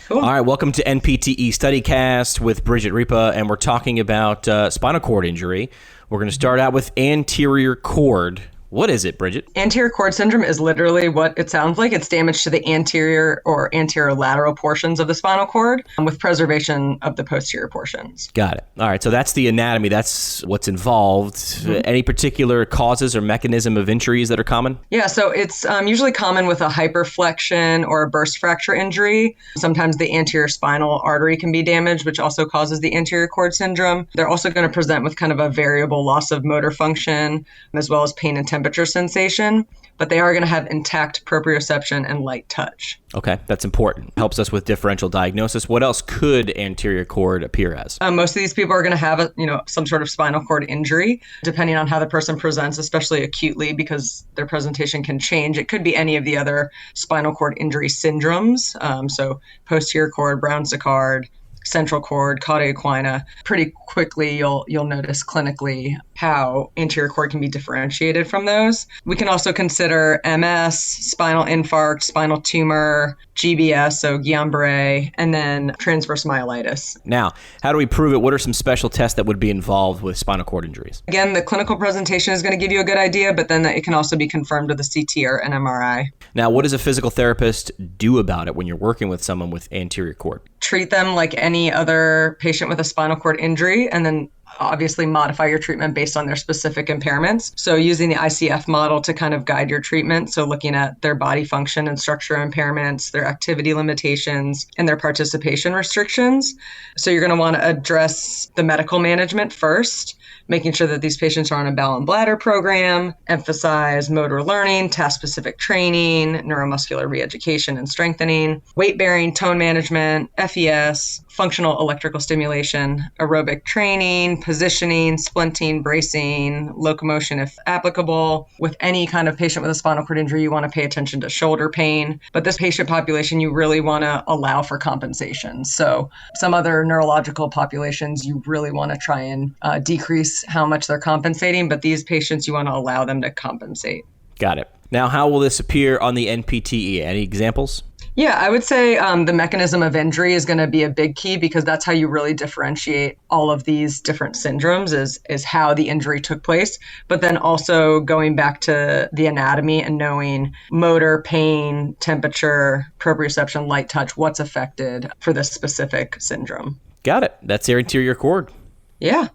Cool. All right, welcome to NPTE StudyCast with Bridget Ripa, and we're talking about spinal cord injury. We're going to start out with anterior cord. What is it, Bridget? Anterior cord syndrome is literally what it sounds like. It's damage to the anterior or anterolateral portions of the spinal cord with preservation of the posterior portions. Got it. All right, so that's the anatomy. That's what's involved. Any particular causes or mechanism of injuries that are common? Yeah, so it's usually common with a hyperflexion or a burst fracture injury. Sometimes the anterior spinal artery can be damaged, which also causes the anterior cord syndrome. They're also going to present with kind of a variable loss of motor function, as well as pain and temperature sensation, but they are going to have intact proprioception and light touch. Okay, that's important. Helps us with differential diagnosis. What else could anterior cord appear as? Most of these people are going to have some sort of spinal cord injury, depending on how the person presents, especially acutely, because their presentation can change. It could be any of the other spinal cord injury syndromes. So posterior cord, Brown-Séquard, central cord, cauda equina. Pretty quickly, you'll notice clinically how anterior cord can be differentiated from those. We can also consider MS, spinal infarct, spinal tumor, GBS, so Guillain-Barré, and then transverse myelitis. Now, how do we prove it? What are some special tests that would be involved with spinal cord injuries? Again, the clinical presentation is going to give you a good idea, but then it can also be confirmed with a CT or an MRI. Now, what does a physical therapist do about it when you're working with someone with anterior cord? Treat them like any other patient with a spinal cord injury, and then obviously modify your treatment based on their specific impairments. So using the ICF model to kind of guide your treatment. So looking at their body function and structure impairments, their activity limitations, and their participation restrictions. So you're going to want to address the medical management first, making sure that these patients are on a bowel and bladder program, emphasize motor learning, task-specific training, neuromuscular reeducation and strengthening, weight-bearing, tone management, FES, functional electrical stimulation, aerobic training, positioning, splinting, bracing, locomotion if applicable. With any kind of patient with a spinal cord injury, you want to pay attention to shoulder pain. But this patient population, you really want to allow for compensation. So some other neurological populations, you really want to try and decrease how much they're compensating. But these patients, you want to allow them to compensate. Got it. Now, how will this appear on the NPTE? Any examples? Yeah, I would say the mechanism of injury is going to be a big key, because that's how you really differentiate all of these different syndromes is how the injury took place. But then also going back to the anatomy and knowing motor, pain, temperature, proprioception, light touch, what's affected for this specific syndrome. Got it. That's their anterior cord. Yeah.